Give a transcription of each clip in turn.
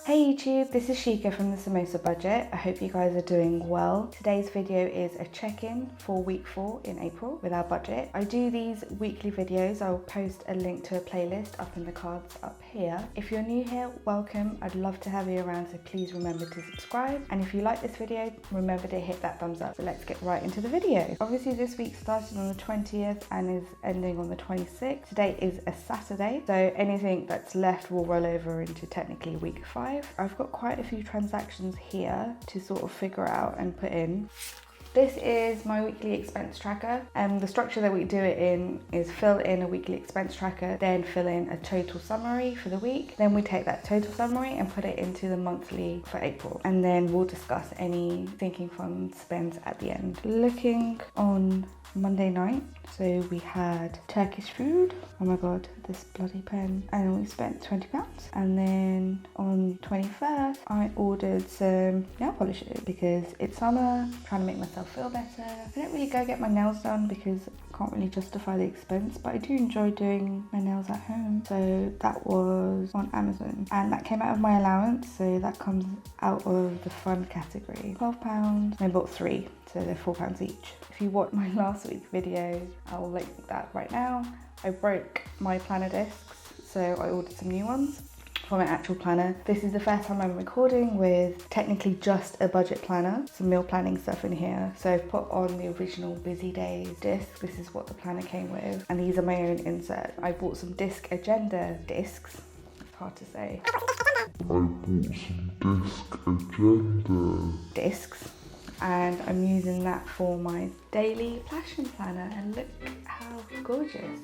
Hey YouTube, this is Shika from the Samosa Budget. I hope you guys are doing well. Today's video is a check-in for week 4 in April with our budget. I do these weekly videos. I'll post a link to a playlist up in the cards up here. If you're new here, welcome. I'd love to have you around, so please remember to subscribe. And if you like this video, remember to hit that thumbs up. So let's get right into the video. Obviously this week started on the 20th and is ending on the 26th. Today is a Saturday, so anything that's left will roll over into technically week 5. I've got quite a few transactions here to sort of figure out and put in. This is my weekly expense tracker, and the structure that we do it in is fill in a weekly expense tracker, then fill in a total summary for the week. Then we take that total summary and put it into the monthly for April, and then we'll discuss any sinking fund spends at the end. Looking on Monday night, so we had Turkish food. Oh my god, this bloody pen. And we spent £20. And then on 21st, I ordered some nail polishes because it's summer, trying to make myself feel better. I didn't really go get my nails done because I can't really justify the expense, but I do enjoy doing my nails at home. So that was on Amazon, and that came out of my allowance, so that comes out of the fun category. £12. I bought 3, so they're £4 each. If you watched my last week video, I'll link that right now. I broke my planner discs, so I ordered some new ones for my actual planner. This is the first time I'm recording with technically just a budget planner, some meal planning stuff in here. So I've put on the original Busy Days disc. This is what the planner came with, and these are my own inserts. I bought some disc agenda discs. It's hard to say. I bought some disc agenda discs, and I'm using that for my daily fashion planner, and look how gorgeous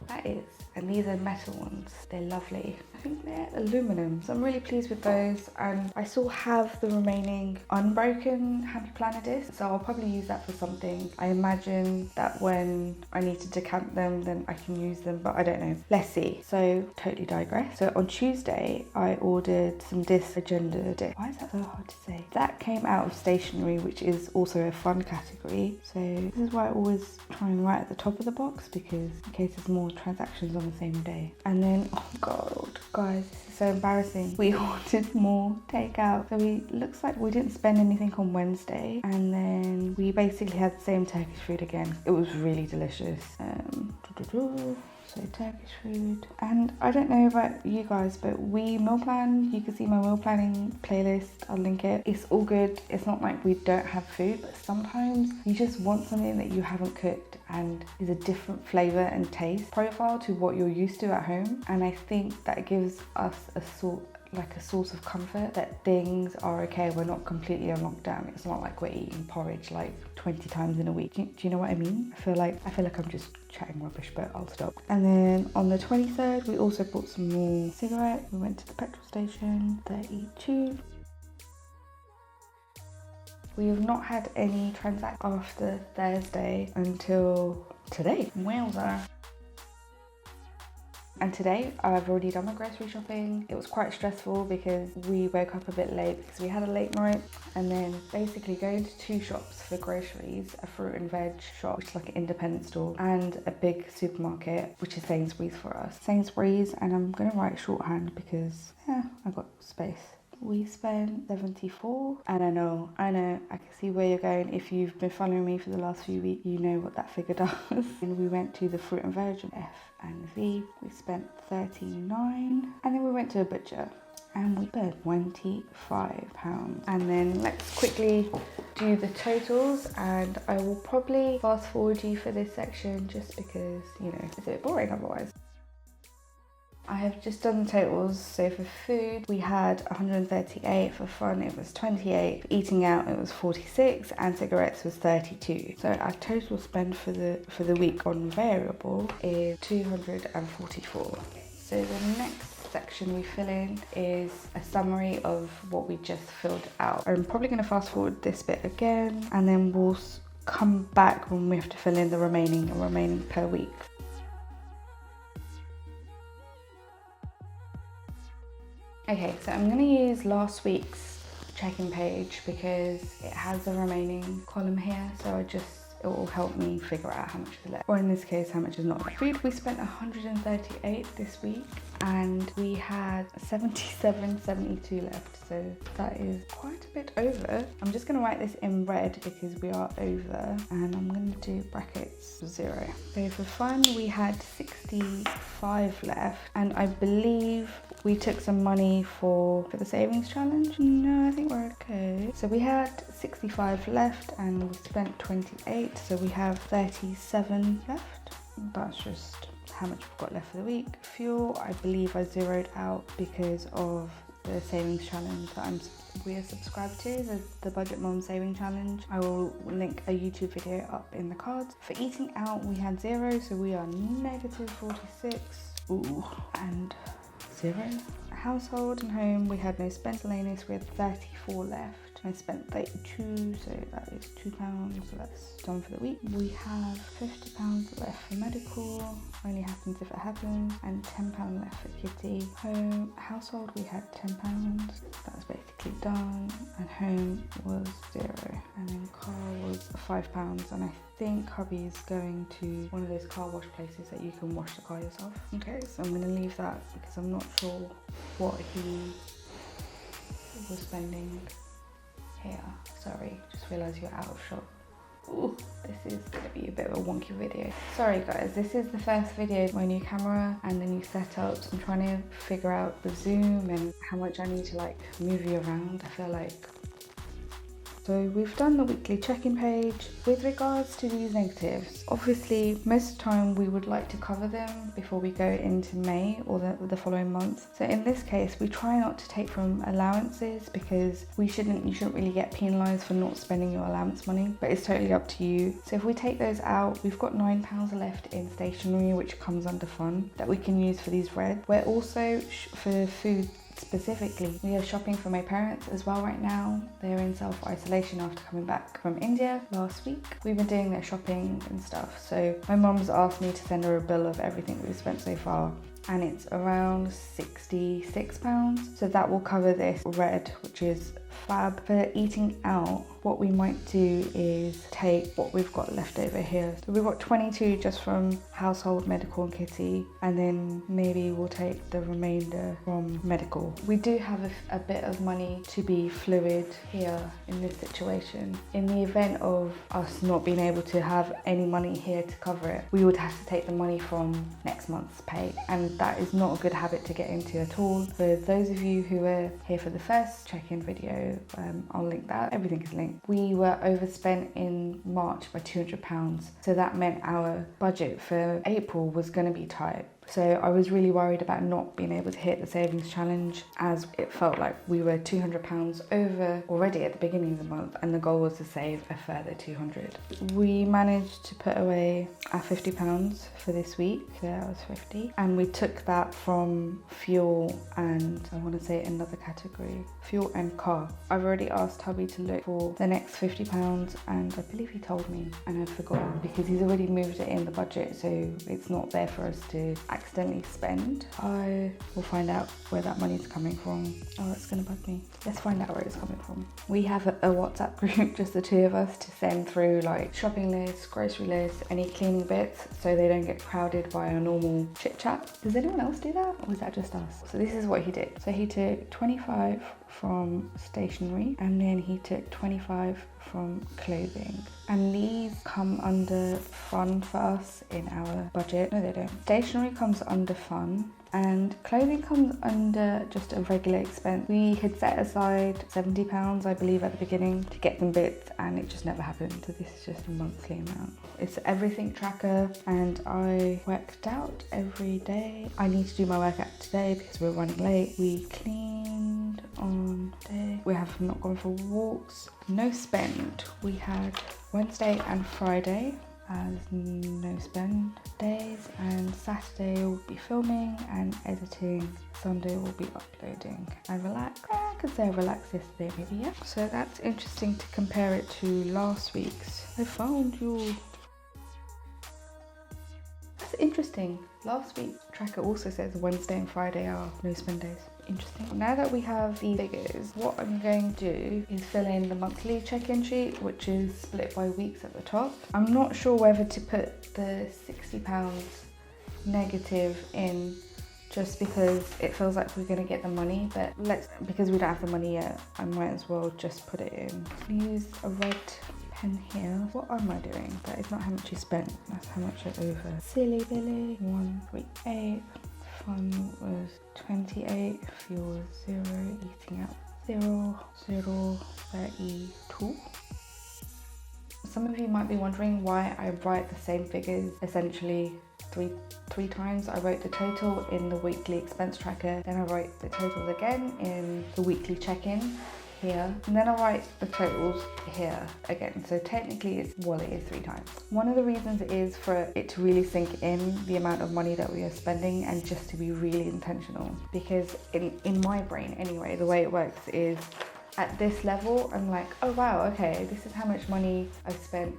that is. And these are metal ones, they're lovely. I think they're aluminum, so I'm really pleased with those. And I still have the remaining unbroken Happy Planner discs, so I'll probably use that for something. I imagine that when I need to decant them, then I can use them, but I don't know. Let's see. So, totally digress. So on Tuesday, I ordered some disc agenda discs. Why is that so hard to say? That came out of stationery, which is also a fun category. So this is why I always try and write at the top of the box, because in case there's more transactions on the same day. And then, oh god, guys, this is so embarrassing. We ordered more takeout. So looks like we didn't spend anything on Wednesday, and then we basically had the same Turkish food again. It was really delicious. So Turkish food. And I don't know about you guys, but we meal plan. You can see my meal planning playlist, I'll link it. It's all good. It's not like we don't have food, but sometimes you just want something that you haven't cooked and is a different flavor and taste profile to what you're used to at home. And I think that gives us a source of comfort that things are okay. We're not completely on lockdown. It's not like we're eating porridge like 20 times in a week. Do you know what I mean? I feel like I'm just chatting rubbish, but I'll stop. And then on the 23rd, we also bought some more cigarettes. We went to the petrol station, 32. We have not had any transactions after Thursday until today. Wowza. And today I've already done my grocery shopping. It was quite stressful because we woke up a bit late because we had a late night, and then basically going to 2 shops for groceries, a fruit and veg shop, which is like an independent store, and a big supermarket, which is Sainsbury's for us. Sainsbury's, and I'm gonna write shorthand because I got space. We spent 74, and I know, I can see where you're going. If you've been following me for the last few weeks, you know what that figure does. And we went to the fruit and veg, F and V. We spent 39, and then we went to a butcher, and we spent £25. And then let's quickly do the totals, and I will probably fast forward you for this section just because, you know, it's a bit boring otherwise. I have just done the totals. So for food, we had 138. For fun, it was 28. For eating out, it was 46, and cigarettes was 32. So our total spend for the week on variable is 244. So the next section we fill in is a summary of what we just filled out. I'm probably going to fast forward this bit again, and then we'll come back when we have to fill in the remaining per week. Okay, so I'm going to use last week's check-in page because it has the remaining column here, so it will help me figure out how much is left, or in this case, how much is not left. Food, we spent 138 this week, and we had 77.72 left, so that is quite a bit over. I'm just going to write this in red because we are over, and I'm going to do brackets 0. So for fun, we had 65 left, and I believe we took some money for the savings challenge. No, I think we're okay. So we had 65 left and we spent 28, so we have 37 left. That's just how much we've got left for the week. Fuel, I believe I zeroed out because of the savings challenge that we are subscribed to, the Budget Mom Saving Challenge. I will link a YouTube video up in the cards. For eating out, we had 0, so we are negative 46. Ooh, and 0. Household and home, we had no spent. Miscellaneous, we had 34 left. I spent 32, so that is £2, so that's done for the week. We have £50 left for medical, only happens if it happens, and £10 left for kitty. Household, we had £10, that's basically done, and home was 0. And then car was £5, and I think hubby's going to one of those car wash places that you can wash the car yourself. Okay, so I'm gonna leave that because I'm not sure what he was spending here. Sorry, just realised you're out of shot. Ooh, this is gonna be a bit of a wonky video. Sorry guys, this is the first video with my new camera and the new setup. So I'm trying to figure out the zoom and how much I need to like move you around. I feel like. So we've done the weekly check-in page. With regards to these negatives, obviously most of the time we would like to cover them before we go into May or the following month. So in this case, we try not to take from allowances because you shouldn't really get penalised for not spending your allowance money, but it's totally up to you. So if we take those out, we've got £9 left in stationery, which comes under fun, that we can use for these red. We're also, for food specifically, we are shopping for my parents as well right now. They're in self-isolation after coming back from India last week. We've been doing their shopping and stuff, so my mum's asked me to send her a bill of everything we've spent so far, and it's around £66, so that will cover this red, which is fab. For eating out, what we might do is take what we've got left over here. So we've got 22 just from household, medical and kitty, and then maybe we'll take the remainder from medical. We do have a bit of money to be fluid here in this situation. In the event of us not being able to have any money here to cover it, we would have to take the money from next month's pay, and that is not a good habit to get into at all. For those of you who were here for the first check-in video, I'll link that. Everything is linked. We were overspent in March by £200, so that meant our budget for April was going to be tight. So I was really worried about not being able to hit the savings challenge, as it felt like we were £200 over already at the beginning of the month, and the goal was to save a further £200. We managed to put away our £50 for this week, so that was 50, and we took that from fuel and I want to say another category, fuel and car. I've already asked hubby to look for the next £50, and I believe he told me and I'd forgotten because he's already moved it in the budget, so it's not there for us to accidentally spend. I will find out where that money's coming from. Oh, it's gonna bug me. Let's find out where it's coming from. We have a WhatsApp group, just the two of us, to send through like shopping lists, grocery lists, any cleaning bits, so they don't get crowded by a normal chit chat. Does anyone else do that, or is that just us? So this is what he did. So he took 25 from stationery, and then he took 25 from clothing, and these come under fun for us in our budget. No, they don't. Stationery comes under fun, and clothing comes under just a regular expense. We had set aside £70, I believe, at the beginning to get them bits, and it just never happened. So this is just a monthly amount. It's everything tracker, and I worked out every day. I need to do my workout today because we're running late. We cleaned on day. We have not gone for walks. No spend. We had Wednesday and Friday as no spend days, and Saturday will be filming and editing. Sunday will be uploading and relax. I could say I relaxed yesterday, maybe, yeah. So that's interesting to compare it to last week's. I found you. That's Interesting. Last week's tracker also says Wednesday and Friday are no spend days. Interesting. Now that we have the figures, what I'm going to do is fill in the monthly check-in sheet, which is split by weeks at the top. I'm not sure whether to put the £60 negative in just because it feels like we're going to get the money, but because we don't have the money yet, I might as well just put it in. Use a red pen here. What am I doing? That is not how much you spent, that's how much I over. Silly Billy. 138. Fun was 28. Fuel was 0. Eating out 0. 32. Some of you might be wondering why I write the same figures essentially three times. I wrote the total in the weekly expense tracker, then I wrote the totals again in the weekly check-in here, and then I write the totals here again. So technically it is 3 times. One of the reasons is for it to really sink in the amount of money that we are spending and just to be really intentional, because in my brain anyway, the way it works is at this level, I'm like, oh wow, okay, this is how much money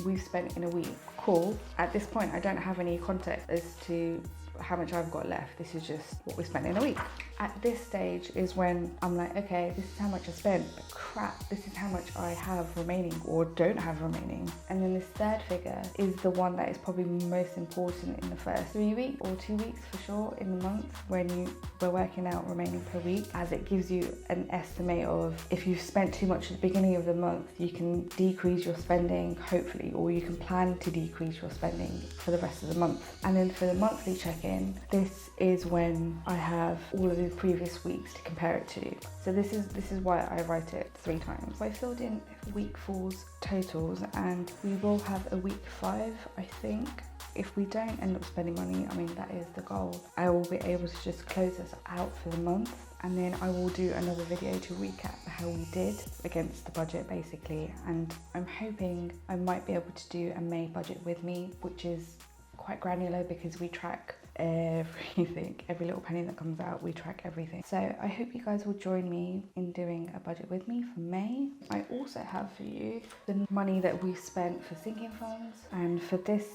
we've spent in a week. Cool. At this point, I don't have any context as to how much I've got left. This is just what we spent in a week. At this stage is when I'm like, okay, this is how much I spent, but crap, this is how much I have remaining or don't have remaining. And then this third figure is the one that is probably most important in the first 3 weeks or 2 weeks for sure in the month when we're working out remaining per week, as it gives you an estimate of if you've spent too much at the beginning of the month, you can decrease your spending hopefully, or you can plan to decrease your spending for the rest of the month. And then for the monthly check-in, this is when I have all of the previous weeks to compare it to. So this is why I write it 3 times. I filled in week 4's totals, and we will have a week 5, I think. If we don't end up spending money, I mean, that is the goal. I will be able to just close us out for the month, and then I will do another video to recap how we did against the budget basically. And I'm hoping I might be able to do a May budget with me, which is quite granular because we track everything, every little penny that comes out, we track everything. So I hope you guys will join me in doing a budget with me for May. I also have for you the money that we spent for sinking funds, and for this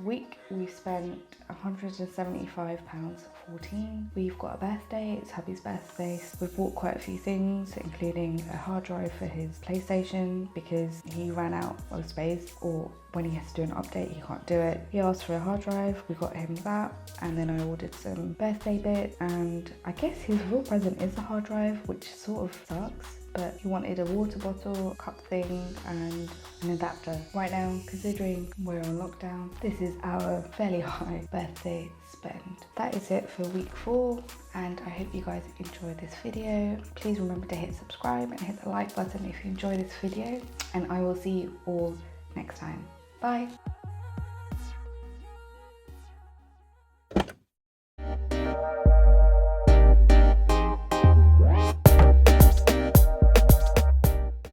week we spent £175.14. We've got a birthday, it's hubby's birthday. We've bought quite a few things, including a hard drive for his PlayStation because he ran out of space, or when he has to do an update he can't do it. He asked for a hard drive, we got him that, and then I ordered some birthday bits, and I guess his real present is the hard drive, which sort of sucks. But he wanted a water bottle, cup thing, and an adapter. Right now, considering we're on lockdown, this is our fairly high birthday spend. That is it for week 4, and I hope you guys enjoyed this video. Please remember to hit subscribe and hit the like button if you enjoy this video, and I will see you all next time. Bye.